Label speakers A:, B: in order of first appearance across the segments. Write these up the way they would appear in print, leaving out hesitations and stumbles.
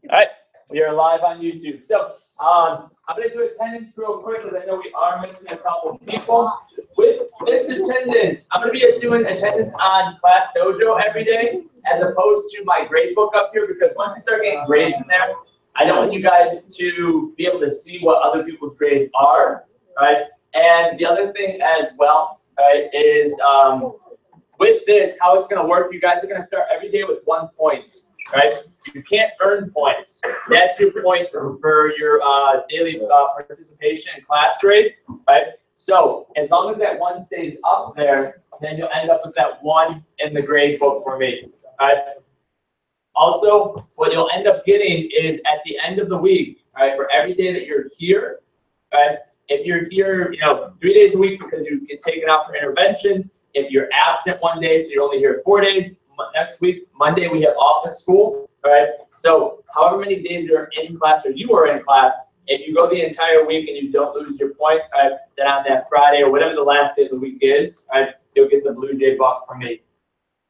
A: All right, we are live on YouTube. So I'm going to do attendance real quick because I know we are missing a couple of people. With this attendance, I'm going to be doing attendance on Class Dojo every day as opposed to my grade book up here, because once we start getting grades in there, I don't want you guys to be able to see what other people's grades are, right? And the other thing as well, right, is with this, how it's going to work, you guys are going to start every day with 1 point, right? You can't earn points. That's your point for your daily participation in class grade, right? So as long as that 1 stays up there, then you'll end up with that 1 in the grade book for me, right? Also, what you'll end up getting is at the end of the week, right, for every day that you're here, right? If you're here, 3 days a week because you get taken out for interventions, if you're absent 1 day, so you're only here 4 days, next week, Monday, we have office school, all right? So however many days you're in class or you are in class, if you go the entire week and you don't lose your point, right, then on that Friday or whatever the last day of the week is, right, you'll get the Blue Jay buck from me,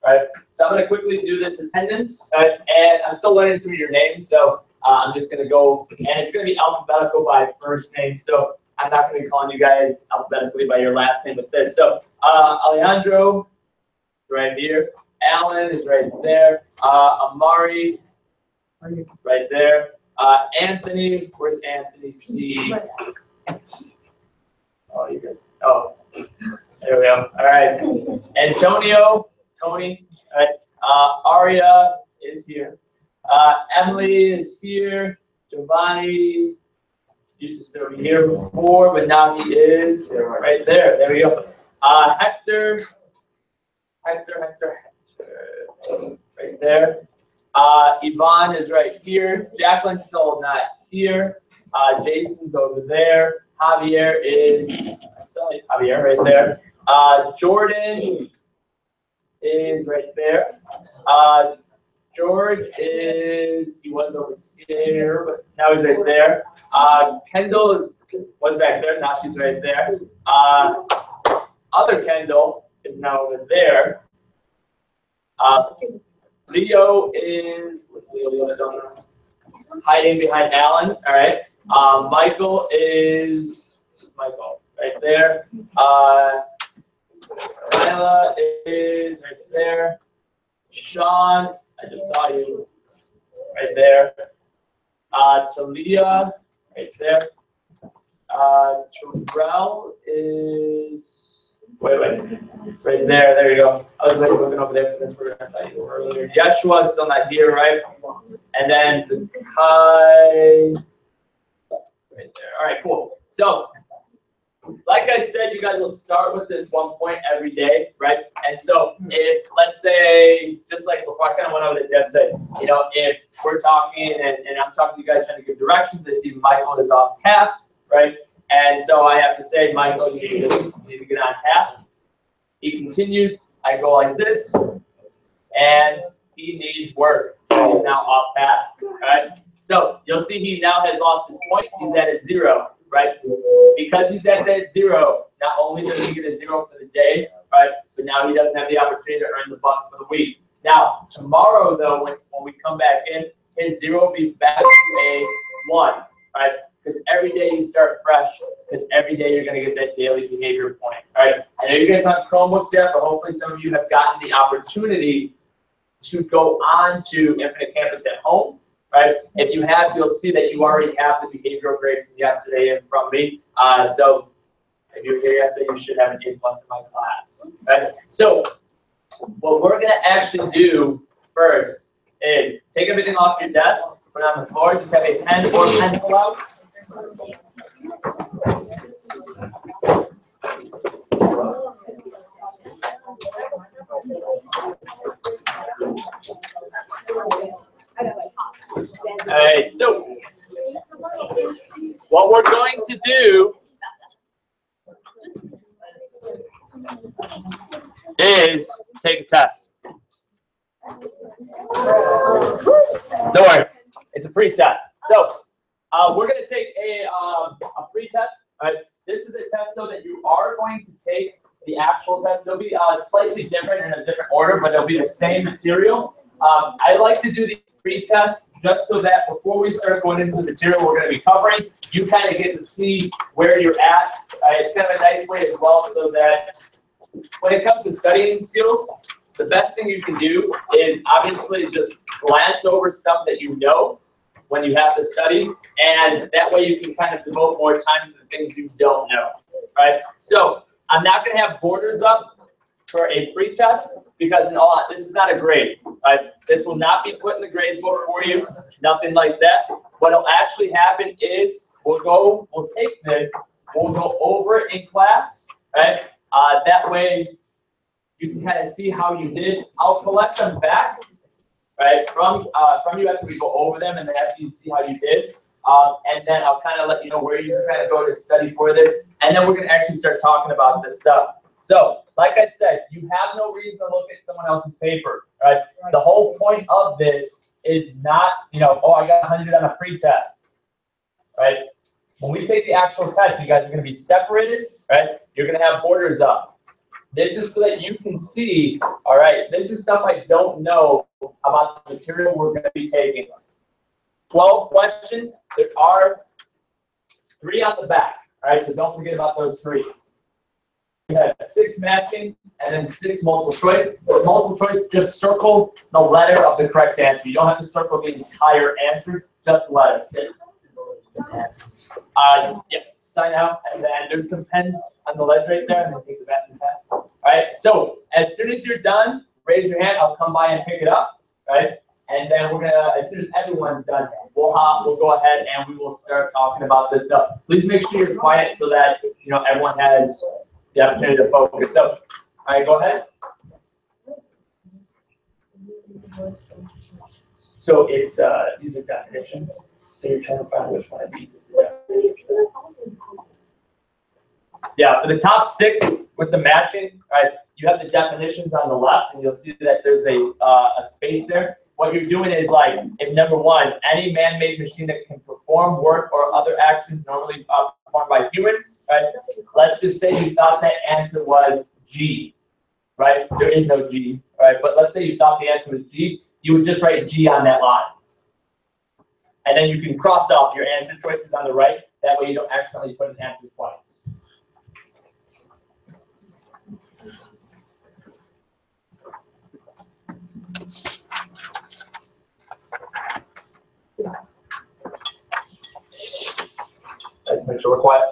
A: right? So I'm going to quickly do this attendance, right? And I'm still learning some of your names, so I'm just going to go, and it's going to be alphabetical by first name, so I'm not going to be calling you guys alphabetically by your last name with this. So Alejandro, right here. Alan is right there. Amari, right there. Anthony, where's Anthony? C. Oh, you're good. Oh, there we go. All right. Antonio, Tony. All right. Aria is here. Emily is here. Giovanni used to still be here before, but now he is right there. There we go. Hector. Right there. Yvonne is right here. Jacqueline's still not here. Jason's over there. Javier is, I saw Javier right there. Jordan is right there. George is, he was over here, but now he's right there. Kendall was back there, now she's right there. Other Kendall is now over there. Leo is, what's Leo? I don't know. Hiding behind Alan. All right. Michael is right there. Lila is right there. Sean, I just saw you right there. Talia, right there. Terrell is. Wait. Right there. There you go. I was looking over there since we were going to tell you earlier. Yeshua is still not here, right? And then Sakai. Right there. All right, cool. So, like I said, you guys will start with this 1 point every day, right? And so, if, let's say, just like before, I kind of went over this yesterday, if we're talking and I'm talking to you guys trying to give directions, I see Michael is off task, right? And so I have to say, Michael, you need to get on task. He continues. I go like this, and he needs work. So he's now off task, right? So you'll see he now has lost his point. He's at a 0, right? Because he's at that 0, not only does he get a 0 for the day, right, but now he doesn't have the opportunity to earn the buck for the week. Now, tomorrow, though, when we come back in, his 0 will be back to a 1, right? Because every day you start fresh, because every day you're going to get that daily behavior point, all right? I know you guys have Chromebooks yet, but hopefully some of you have gotten the opportunity to go on to Infinite Campus at home, right? If you have, you'll see that you already have the behavioral grade from yesterday and from me. So if you were here yesterday, you should have an A+ in my class, right? So what we're going to actually do first is take everything off your desk, put it on the floor, just have a pen or pencil out. All right, so what we're going to do is take a test. Don't worry, it's a free test. So we're going to take a free test. Right? This is a test, though, that you are going to take the actual test. It'll be slightly different in a different order, but it'll be the same material. I like to do these pre-tests just so that before we start going into the material we're going to be covering, you kind of get to see where you're at. It's kind of a nice way as well so that when it comes to studying skills, the best thing you can do is obviously just glance over stuff that you know when you have to study, and that way you can kind of devote more time to the things you don't know, right? So I'm not going to have borders up for a pre-test because this is not a grade, right? This will not be put in the grade book for you, nothing like that. What'll actually happen is we'll take this, we'll go over it in class, right? That way you can kind of see how you did. I'll collect them back, right, from you after we go over them and then after you see how you did. And then I'll kind of let you know where you can kind of go to study for this. And then we're going to actually start talking about this stuff. So, like I said, you have no reason to look at someone else's paper, right? The whole point of this is not, oh, I got 100 on a pre-test, right? When we take the actual test, you guys are going to be separated, right? You're going to have borders up. This is so that you can see, all right, this is stuff I don't know about the material we're going to be taking. 12 questions. There are 3 on the back, all right? So don't forget about those 3. You have 6 matching and then 6 multiple choice. With multiple choice, just circle the letter of the correct answer. You don't have to circle the entire answer, just letters. Yes, sign out, and then there's some pens on the ledge right there, and then take the bathroom pass. All right, so as soon as you're done, raise your hand. I'll come by and pick it up, right? And then we're gonna, as soon as everyone's done, we'll go ahead and we will start talking about this stuff. Please make sure you're quiet so that everyone has the opportunity to focus. So, all right, go ahead. So it's these are definitions. So you're trying to find which one of these is the definition. Yeah, for the top 6 with the matching, right? You have the definitions on the left, and you'll see that there's a space there. What you're doing is like, if number 1, any man-made machine that can perform work or other actions normally performed by humans, right? Let's just say you thought that answer was G, right? There is no G, right? But let's say you thought the answer was G, you would just write G on that line. And then you can cross off your answer choices on the right. That way you don't accidentally put an answer twice. Let's make sure we're quiet.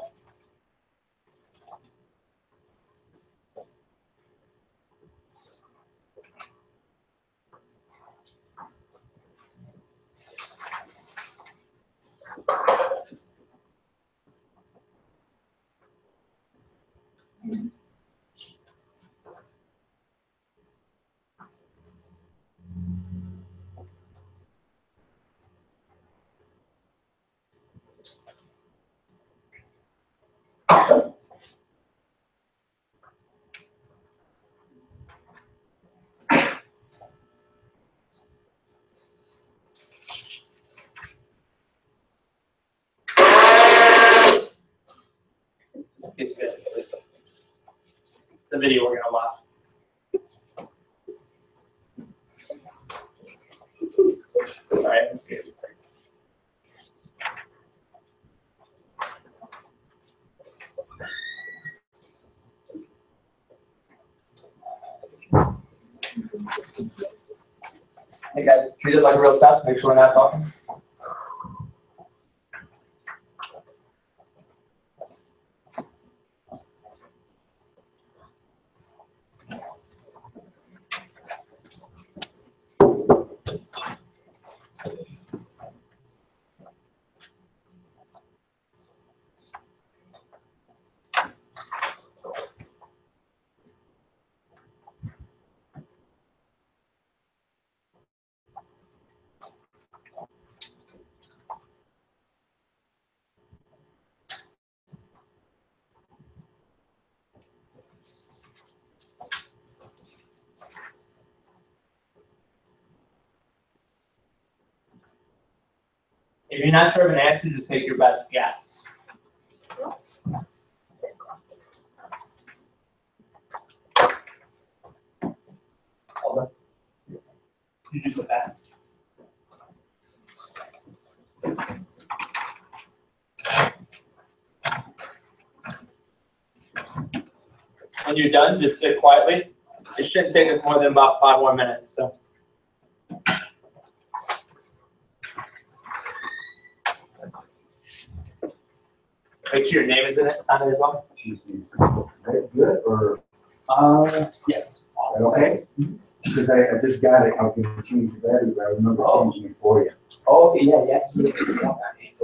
A: The video we're gonna watch. All right, let's see. Hey guys, treat it like a real test. Make sure we're not talking. If you're not sure of an answer, just take your best guess. Hold on. You do the back. When you're done, just sit quietly. It shouldn't take us more than about 5 more minutes. So. Make sure your name is in it on it as well.
B: Good or?
A: Yes.
B: Okay. Because I just got it. I can change the battery, but I remember changing it for you.
A: Oh, okay, yeah, yes.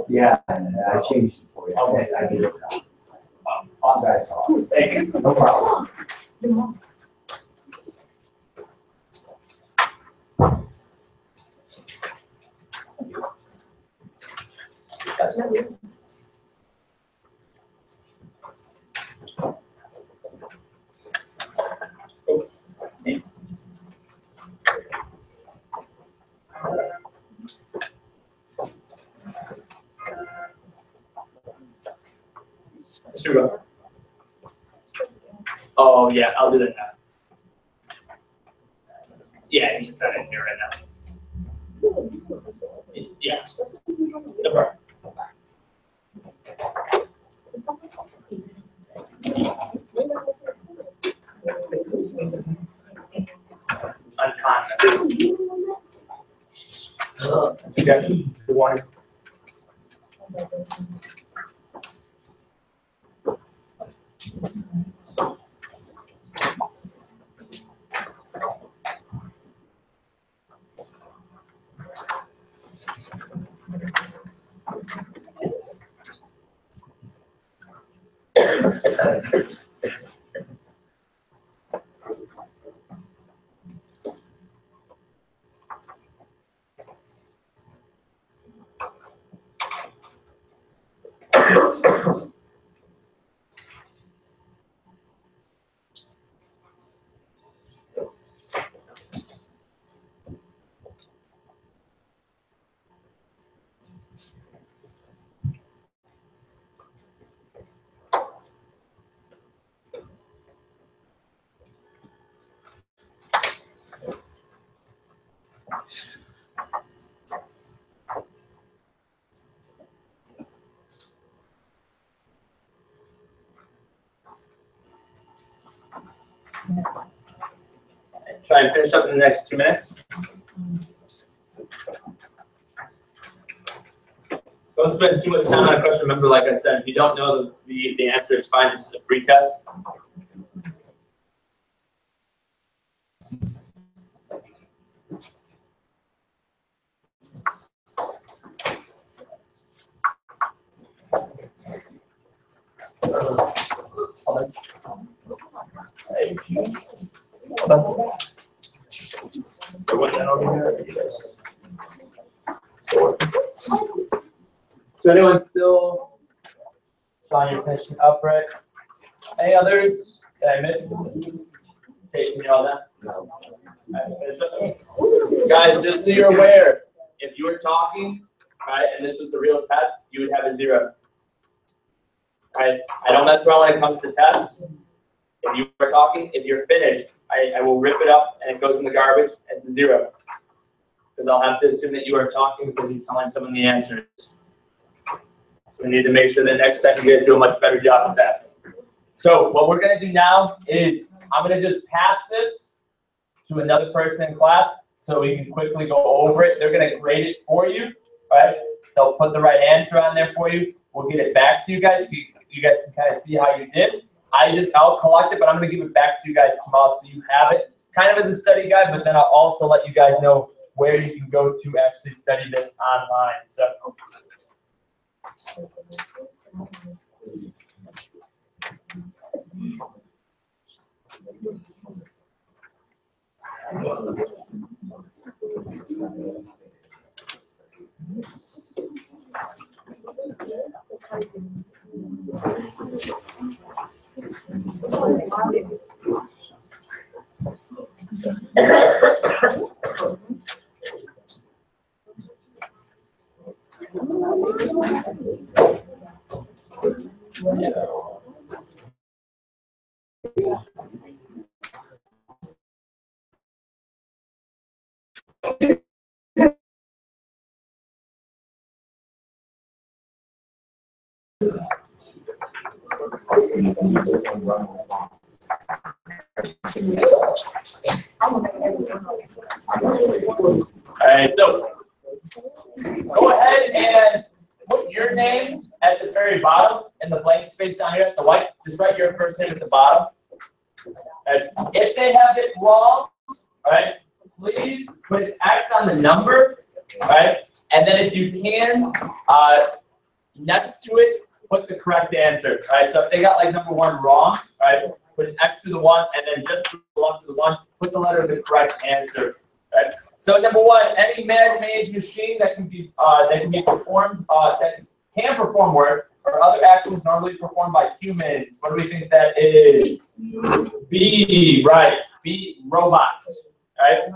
B: Yeah, I changed it for you. Okay, I did it now.
A: Awesome. Thank you.
B: No problem.
A: Mr. Go. Oh, yeah, I'll do that now. Yeah, he's just not in here right now. Yes. No problem. Uncommon. Okay. Good morning. Try and finish up in the next 2 minutes. Don't spend too much time on a question. Remember, like I said, if you don't know the answer, it's fine. This is a free test. So anyone still saw your finishing up right? Any others that I missed? Chasing you all that?
B: No.
A: Guys, just so you're aware, if you were talking, right, and this was the real test, you would have a 0. Right? I don't mess around when it comes to tests. If you are talking, if you're finished, I will rip it up and it goes in the garbage. It's a 0. Because I'll have to assume that you are talking because you're telling someone the answers. So we need to make sure that next time you guys do a much better job of that. So what we're going to do now is I'm going to just pass this to another person in class so we can quickly go over it. They're going to grade it for you, right? They'll put the right answer on there for you. We'll get it back to you guys so you guys can kind of see how you did. I'll collect it, but I'm going to give it back to you guys tomorrow so you have it kind of as a study guide, but then I'll also let you guys know where you can go to actually study this online. So. Alright, so go ahead and put your name at the very bottom in the blank space down here at the white. Just write your first name at the bottom. And if they have it wrong, alright, please put an X on the number, alright? And then if you can, next to it, put the correct answer, alright? So if they got like number 1 wrong, alright, put an X to the 1, and then just to the 1 to the 1, put the letter of the correct answer, right? So number 1, any man-made machine that can be performed, that can perform work or other actions normally performed by humans. What do we think that is? B, right? B, robots, right?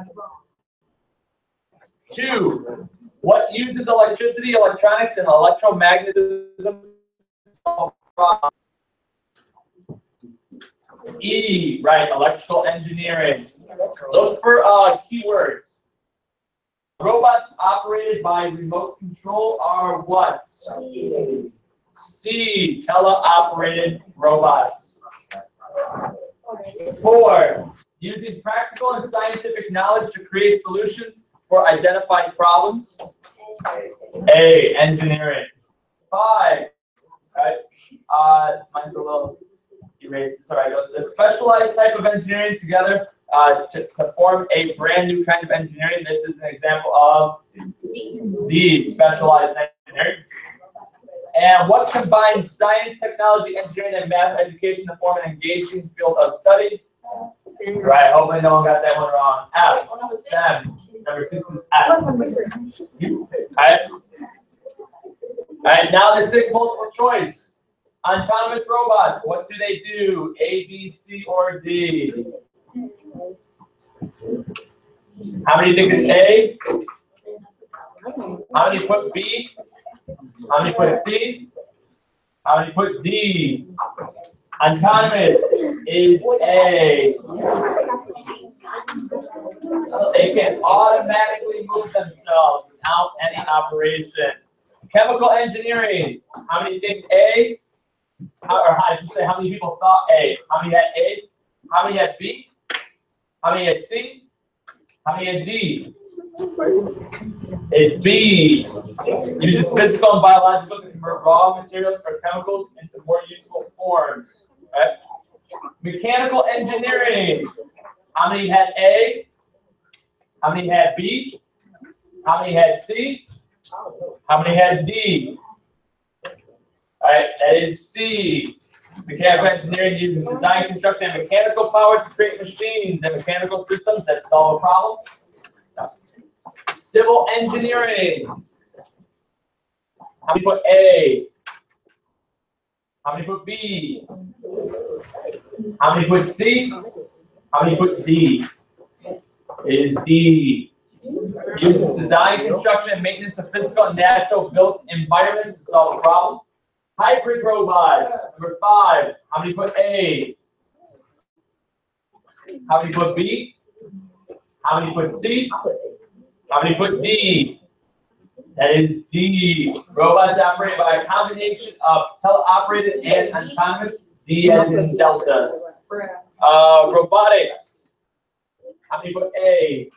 A: 2, what uses electricity, electronics, and electromagnetism? E, right? Electrical engineering. Look for keywords. Robots operated by remote control are what? C, teleoperated robots. 4, using practical and scientific knowledge to create solutions for identified problems. A, engineering. 5, right? Mine's a little erased. It's all right. The specialized type of engineering together to form a brand new kind of engineering. This is an example of D, specialized engineering. And what combines science, technology, engineering, and math education to form an engaging field of study? Right, hopefully no one got that one wrong. F, STEM. Number 6 is F. Alright, now the 6 multiple choice. Autonomous robots, what do they do? A, B, C, or D? How many think it's A? How many put B? How many put C? How many put D? Autonomous is A. They can automatically move themselves without any operation. Chemical engineering. How many think A? Or I should say, how many people thought A? How many had A? How many had B? How many had C? How many had D? It's B. Uses physical and biological to convert raw materials or chemicals into more useful forms. Right? Mechanical engineering. How many had A? How many had B? How many had C? How many had D? All right, that is C. Mechanical engineering uses design, construction, and mechanical power to create machines and mechanical systems that solve a problem. Civil engineering. How many put A? How many put B? How many put C? How many put D? It is D. Uses design, construction, and maintenance of physical and natural built environments to solve a problem. Hybrid robots. Number 5. How many put A? How many put B? How many put C? How many put D? That is D. Robots operate by a combination of teleoperated and autonomous. D as in Delta. Robotics. How many put A?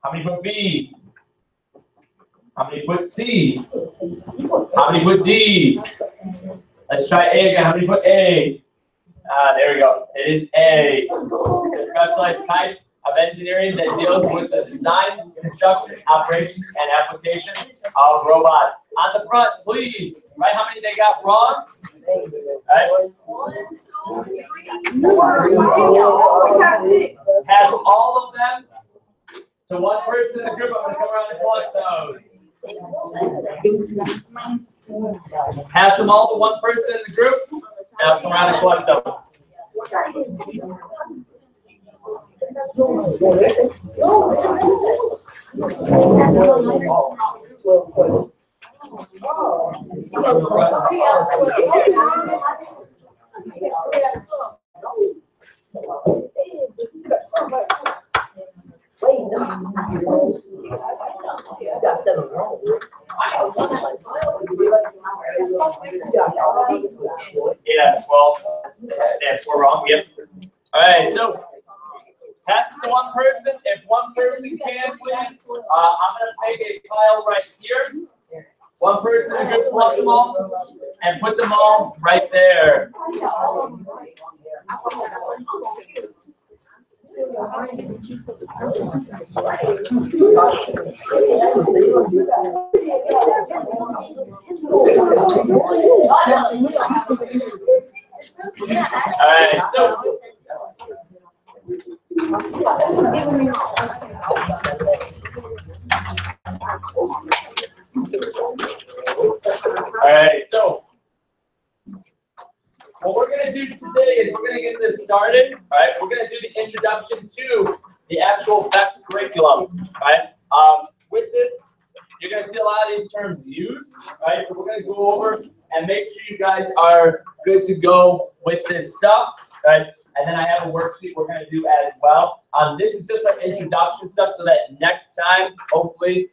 A: How many put B? How many put C? How many put D? Let's try A again. How many put A? There we go. It is A. A specialized type of engineering that deals with the design, construction, operations, and application of robots. On the front, please, write how many they got wrong. Right.
C: 1, 2, 3, 4.
A: Pass all of them to one person in the group. I'm going to come around and collect those. Pass them all to one person in the group, and I'll come around and collect them.
D: Got 7 wrong.
A: 12. That's 4 wrong. Yep. All right. So pass it to one person. If one person can, please. I'm gonna make a pile right here. One person is gonna flush them all and put them all right there. All right, so what we're gonna do today is we're gonna get this started. All right, we're gonna do the introduction to the actual VEX curriculum. All right, with this, you're gonna see a lot of these terms used. Right, so we're gonna go over and make sure you guys are good to go with this stuff. Right, and then I have a worksheet we're gonna do as well. This is just our introduction stuff, so that next time, hopefully,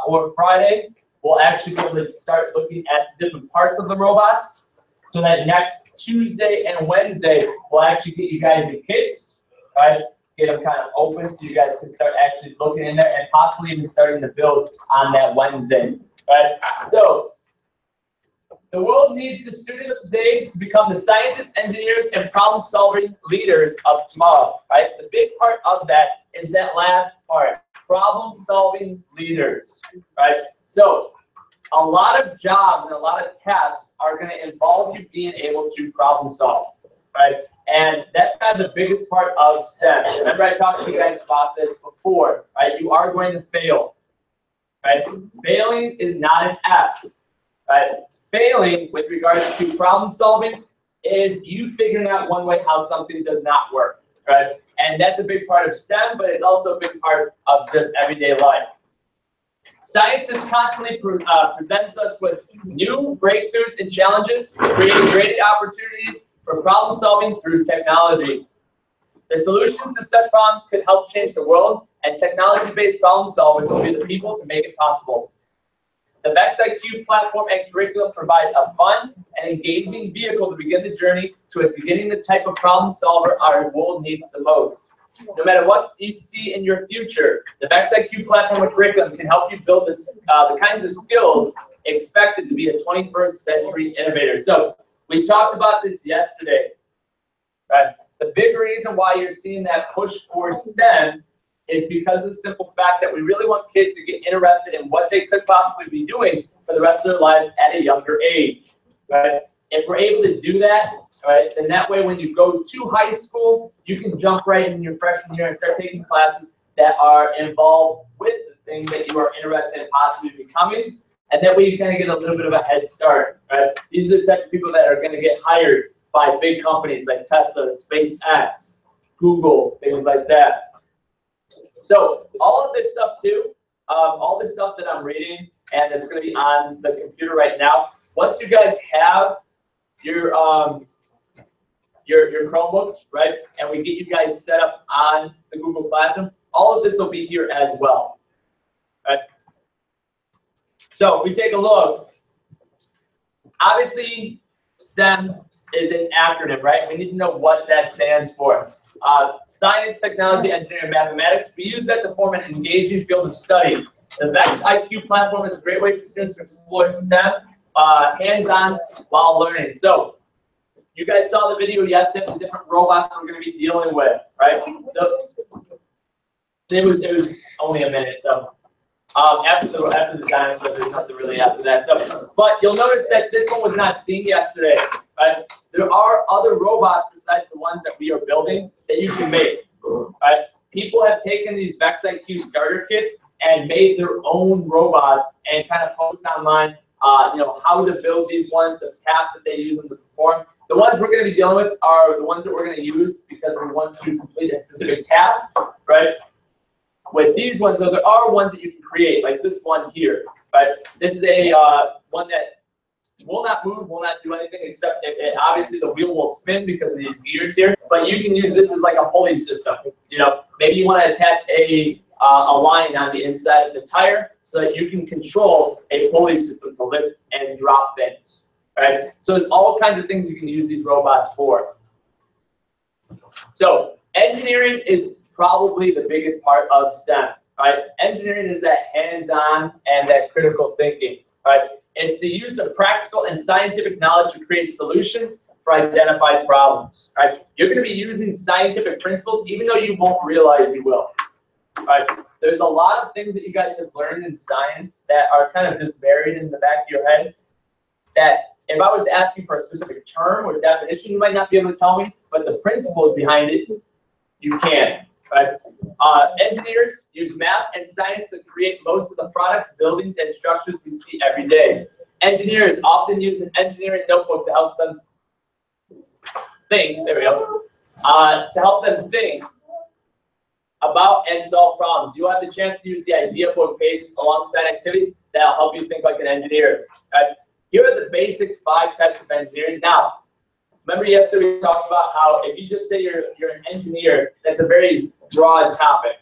A: or Friday, we'll actually be able to start looking at different parts of the robots. So that next Tuesday and Wednesday, we'll actually get you guys the kits, right? Get them kind of open so you guys can start actually looking in there and possibly even starting to build on that Wednesday, right? So the world needs the students of today to become the scientists, engineers, and problem-solving leaders of tomorrow, right? The big part of that is that last part, problem-solving leaders, right? So a lot of jobs and a lot of tasks are going to involve you being able to problem solve, right? And that's kind of the biggest part of STEM. Remember, I talked to you guys about this before, right? You are going to fail, right? Failing is not an F, right? Failing with regards to problem solving is you figuring out one way how something does not work, right? And that's a big part of STEM, but it's also a big part of just everyday life. Science is constantly presents us with new breakthroughs and challenges, creating great opportunities for problem solving through technology. The solutions to such problems could help change the world, and technology-based problem solvers will be the people to make it possible. The VEX IQ platform and curriculum provide a fun and engaging vehicle to begin the journey to getting the type of problem solver our world needs the most. No matter what you see in your future, the VEX IQ platform and curriculum can help you build the kinds of skills expected to be a 21st century innovator. So we talked about this yesterday, right? The big reason why you're seeing that push for STEM is because of the simple fact that we really want kids to get interested in what they could possibly be doing for the rest of their lives at a younger age, right? If we're able to do that, right, then that way when you go to high school, you can jump right in your freshman year and start taking classes that are involved with the thing that you are interested in possibly becoming. And that way you kind of get a little bit of a head start, right? These are the type of people that are going to get hired by big companies like Tesla, SpaceX, Google, things like that. So all of this stuff too, all this stuff that I'm reading and it's going to be on the computer right now. Once you guys have your Chromebooks, right, and we get you guys set up on the Google Classroom, all of this will be here as well, right? So if we take a look, obviously STEM is an acronym, right? We need to know what that stands for. Science, technology, engineering, mathematics. We use that to form an engaging field of study. The VEX IQ platform is a great way for students to explore STEM hands-on while learning. So you guys saw the video yesterday of the different robots that we're going to be dealing with, right? It was only a minute, so after the dinosaur, there's nothing really after that. So, but you'll notice that this one was not seen yesterday, right? There are other robots besides the ones that we are building that you can make, right? People have taken these VEX IQ starter kits and made their own robots and kind of post online, you know, how to build these ones, the tasks that they use them to perform. The ones we're going to be dealing with are the ones that we're going to use because we want to complete a specific task, right? With these ones, though, there are ones that you can create, like this one here, right? This is a one that will not move, will not do anything except obviously the wheel will spin because of these gears here. But you can use this as like a pulley system. You know, maybe you want to attach a line on the inside of the tire so that you can control a pulley system to lift and drop things. right? So there's all kinds of things you can use these robots for. So engineering is probably the biggest part of STEM, right? Engineering is that hands-on and that critical thinking, right? It's the use of practical and scientific knowledge to create solutions for identified problems, right? You're going to be using scientific principles even though you won't realize you will, right? There's a lot of things that you guys have learned in science that are kind of just buried in the back of your head that if I was to ask you for a specific term or definition, you might not be able to tell me, but the principles behind it, you can, right? Engineers use math and science to create most of the products, buildings, and structures we see every day. Engineers often use an engineering notebook to help them think, there we go, to help them think about and solve problems. You have the chance to use the idea book pages alongside activities that'll help you think like an engineer. Right? Here are the basic 5 types of engineering. Now, remember yesterday we talked about how if you just say you're an engineer, that's a very broad topic,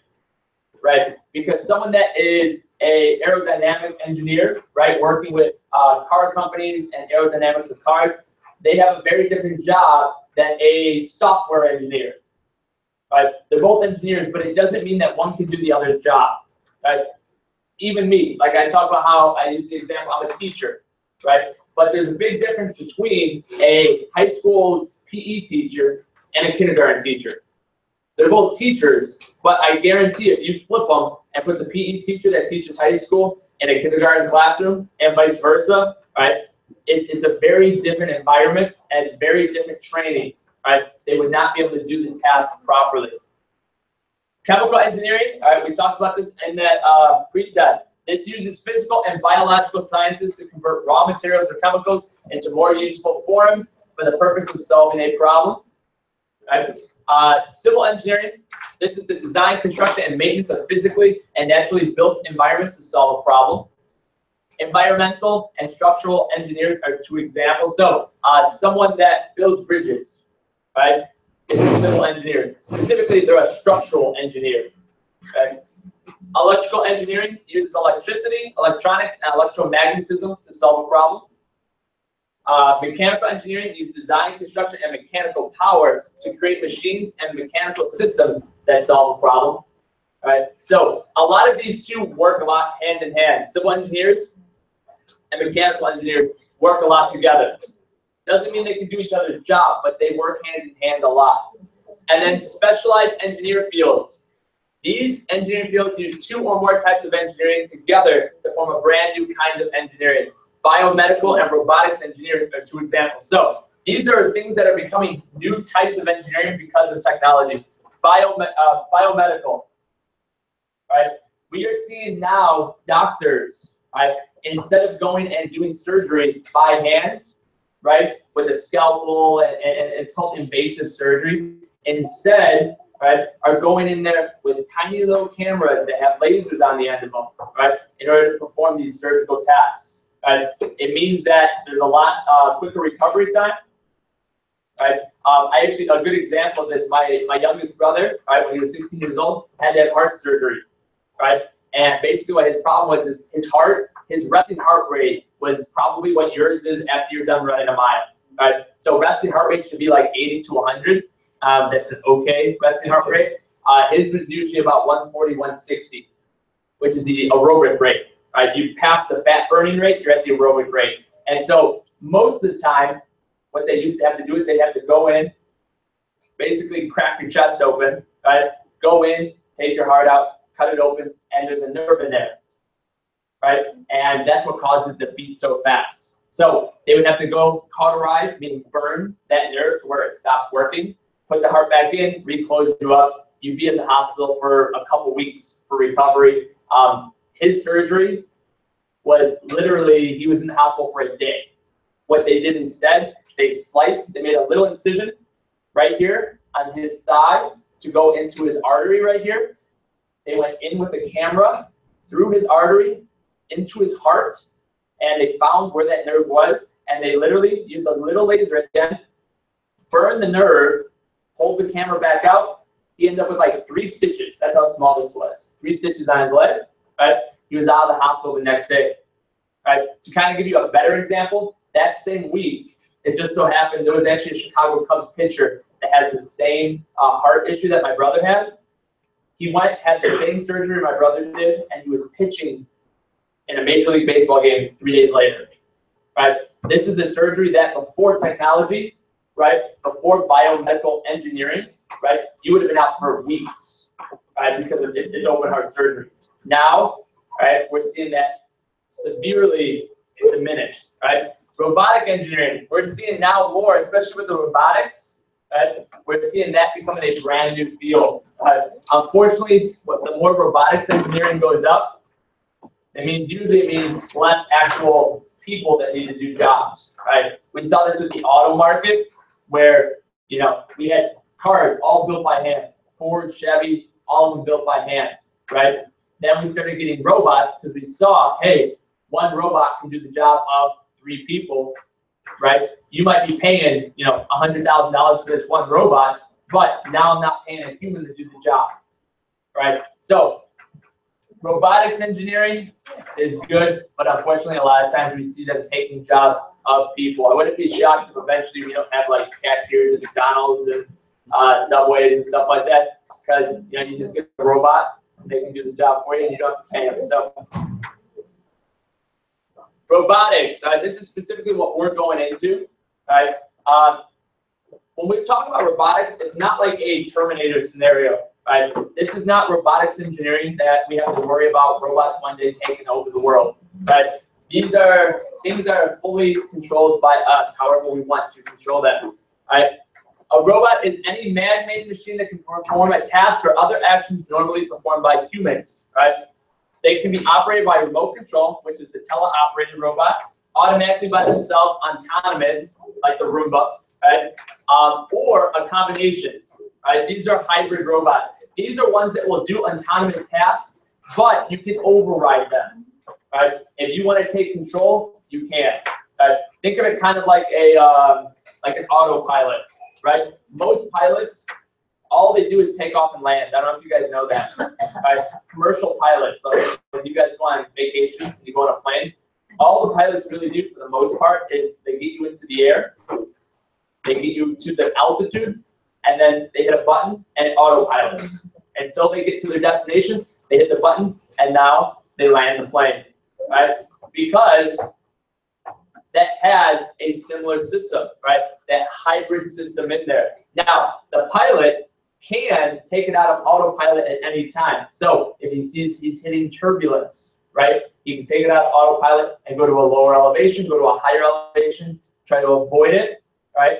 A: right? Because someone that is a aerodynamic engineer, right, working with car companies and aerodynamics of cars, they have a very different job than a software engineer, right? They're both engineers, but it doesn't mean that one can do the other's job, right? Even me, like I talk about how I use the example, I'm a teacher, right? But there's a big difference between a high school PE teacher and a kindergarten teacher. They're both teachers, but I guarantee if you flip them and put the PE teacher that teaches high school in a kindergarten classroom and vice versa, right? It's a very different environment and it's very different training, right? They would not be able to do the task properly. Chemical engineering, all right, we talked about this in that pre-test. This uses physical and biological sciences to convert raw materials or chemicals into more useful forms for the purpose of solving a problem. Right? Civil engineering, this is the design, construction, and maintenance of physically and naturally built environments to solve a problem. Environmental and structural engineers are 2 examples. So someone that builds bridges, right, is a civil engineer. Specifically, they're a structural engineer. Okay? Electrical engineering uses electricity, electronics, and electromagnetism to solve a problem. Mechanical engineering uses design, construction, and mechanical power to create machines and mechanical systems that solve a problem. Right? So a lot of these 2 work a lot hand in hand. Civil engineers and mechanical engineers work a lot together. Doesn't mean they can do each other's job, but they work hand in hand a lot. And then specialized engineer fields. These engineering fields use 2 or more types of engineering together to form a brand new kind of engineering. Biomedical and robotics engineering are 2 examples. So these are things that are becoming new types of engineering because of technology. Biomedical, right? We are seeing now doctors, right, instead of going and doing surgery by hand, right, with a scalpel and it's called invasive surgery, instead, right, are going in there with tiny little cameras that have lasers on the end of them, right, in order to perform these surgical tasks. Right? It means that there's a lot quicker recovery time. Right? I actually, a good example of this, my youngest brother, right, when he was 16 years old, had to have heart surgery. Right? And basically what his problem was is his resting heart rate was probably what yours is after you're done running a mile. Right? So resting heart rate should be like 80 to 100. That's an okay resting heart rate. His was usually about 140, 160, which is the aerobic rate. Right? You've passed the fat burning rate, you're at the aerobic rate. And so most of the time, what they used to have to do is they have to go in, basically crack your chest open, right? Go in, take your heart out, cut it open, and there's a nerve in there, right? And that's what causes it to beat so fast. So they would have to go cauterize, meaning burn that nerve to where it stops working, put the heart back in, re-close you up. You'd be in the hospital for a couple weeks for recovery. His surgery was literally, he was in the hospital for a day. What they did instead, they made a little incision right here on his thigh to go into his artery right here. They went in with the camera through his artery into his heart, and they found where that nerve was, and they literally used a little laser at the end, burned the nerve, pulled the camera back out. He ended up with like 3 stitches. That's how small this was. 3 stitches on his leg. Right? He was out of the hospital the next day. Right? To kind of give you a better example, that same week, it just so happened there was actually a Chicago Cubs pitcher that has the same heart issue that my brother had. He had the same surgery my brother did, and he was pitching in a Major League Baseball game 3 days later. Right? This is a surgery that before technology, right, before biomedical engineering, right, you would have been out for weeks, right, because of it's open heart surgery. Now, right, we're seeing that severely diminished, right? Robotic engineering, we're seeing now more, especially with the robotics, right? We're seeing that becoming a brand new field. Unfortunately, the more robotics engineering goes up, it means less actual people that need to do jobs, right? We saw this with the auto market, where we had cars all built by hand, Ford, Chevy, all of them built by hand, right? Then we started getting robots because we saw, hey, one robot can do the job of 3 people, right? You might be paying, $100,000 for this one robot, but now I'm not paying a human to do the job, right? So robotics engineering is good, but unfortunately, a lot of times we see them taking jobs of people. I wouldn't be shocked if eventually we don't have like cashiers at McDonald's and Subways and stuff like that, because you just get a robot, they can do the job for you, and you don't have to pay them. So robotics, this is specifically what we're going into, right? When we talk about robotics, it's not like a Terminator scenario, right? This is not robotics engineering that we have to worry about robots one day taking over the world, right? These are things that are fully controlled by us, however we want to control them, right? A robot is any man-made machine that can perform a task or other actions normally performed by humans, right? They can be operated by remote control, which is the teleoperated robot, automatically by themselves, autonomous, like the Roomba, right? Or a combination, right? These are hybrid robots. These are ones that will do autonomous tasks, but you can override them, right? If you want to take control, you can. Right? Think of it kind of like like an autopilot, right? Most pilots, all they do is take off and land. I don't know if you guys know that. Right? Commercial pilots, so when you guys go on vacations and you go on a plane, all the pilots really do for the most part is they get you into the air, they get you to the altitude, and then they hit a button and it autopilots. Until they get to their destination, they hit the button and now they land the plane, right? Because that has a similar system, right? That hybrid system in there. Now, the pilot can take it out of autopilot at any time. So if he sees he's hitting turbulence, right? He can take it out of autopilot and go to a lower elevation, go to a higher elevation, try to avoid it, right?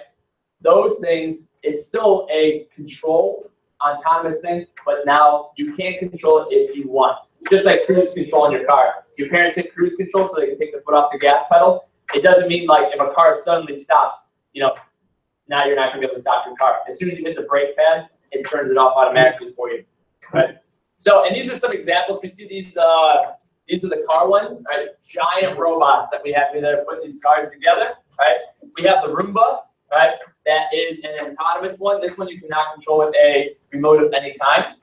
A: Those things, it's still a control, autonomous thing, but now you can't control it if you want. Just like cruise control in your car. Your parents hit cruise control so they can take the foot off the gas pedal. It doesn't mean like if a car suddenly stops, now you're not gonna be able to stop your car. As soon as you hit the brake pad, it turns it off automatically for you, right? So, and these are some examples. We see these are the car ones, right? Giant robots that we have here that are putting these cars together, right? We have the Roomba, right? That is an autonomous one. This one you cannot control with a remote of any kind.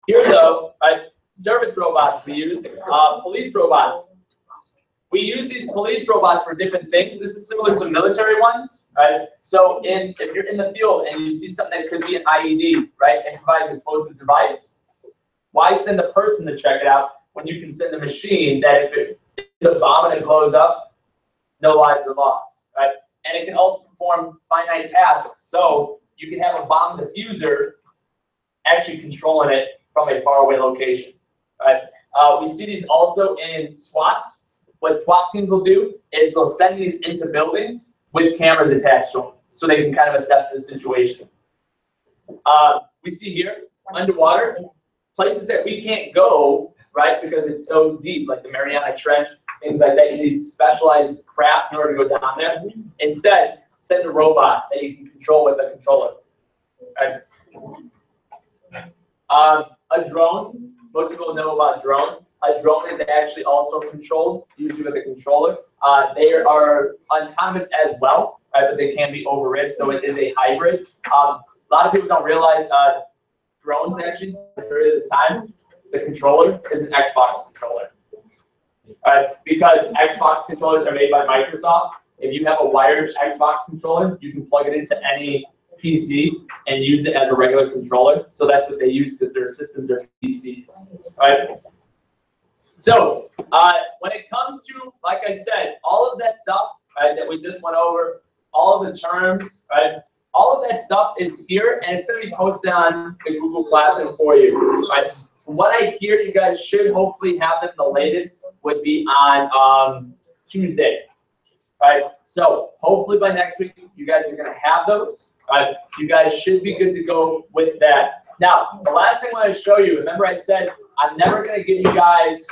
A: Here though, right? Service robots we use, police robots. We use these police robots for different things. This is similar to military ones, right? So if you're in the field and you see something that could be an IED, right, and provides an explosive device, why send a person to check it out when you can send a machine that if it is a bomb and it blows up, no lives are lost, right? And it can also perform finite tasks. So you can have a bomb diffuser actually controlling it from a faraway location, right? We see these also in SWAT. What SWAT teams will do is they'll send these into buildings with cameras attached to them so they can kind of assess the situation. We see here, underwater, places that we can't go, right, because it's so deep, like the Mariana Trench, things like that. You need specialized crafts in order to go down there. Instead, send a robot that you can control with a controller. Right? A drone, most people know about drones. A drone is actually also controlled, usually with a controller. They are autonomous as well, right, but they can be overridden, so it is a hybrid. A lot of people don't realize drones actually, at the time, the controller is an Xbox controller. Because Xbox controllers are made by Microsoft, if you have a wired Xbox controller, you can plug it into any PC and use it as a regular controller. So that's what they use because their systems are PCs, right? So when it comes to, like I said, all of that stuff, right, that we just went over, all of the terms, right, all of that stuff is here, and it's going to be posted on the Google Classroom for you, right? From what I hear, you guys should hopefully have them. The latest would be on Tuesday, right? So hopefully by next week, you guys are going to have those. You guys should be good to go with that. Now, the last thing I want to show you, remember I said I'm never going to give you guys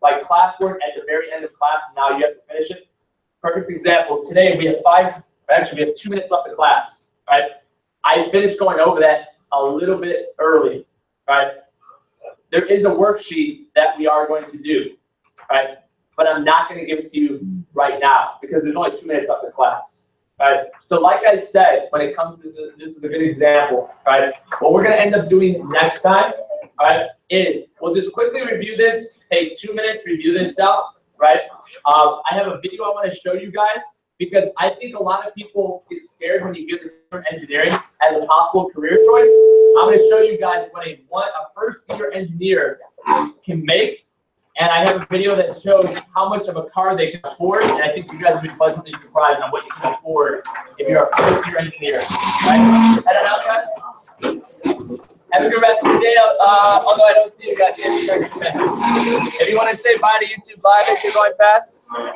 A: like classwork at the very end of class, and now you have to finish it. Perfect example, today we have 2 minutes left of class, right? I finished going over that a little bit early, right? There is a worksheet that we are going to do, right? But I'm not going to give it to you right now because there's only 2 minutes left of class. Right. So like I said, when it comes to this is a good example, right? What we're going to end up doing next time, right, is we'll just quickly review this, take 2 minutes, review this stuff, right? I have a video I want to show you guys because I think a lot of people get scared when you give the term engineering as a possible career choice. I'm going to show you guys what a first-year engineer can make. And I have a video that shows how much of a car they can afford, and I think you guys will be pleasantly surprised on what you can afford if you're a first-year engineer. Right? Head on out, guys. Have a good rest of the day. Although I don't see you guys. If you want to say bye to YouTube Live if you're going fast.
C: Bye,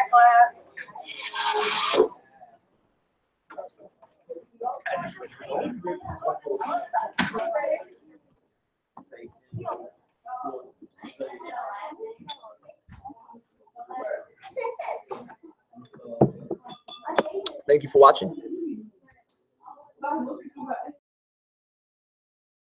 C: class.
A: Thank you for watching.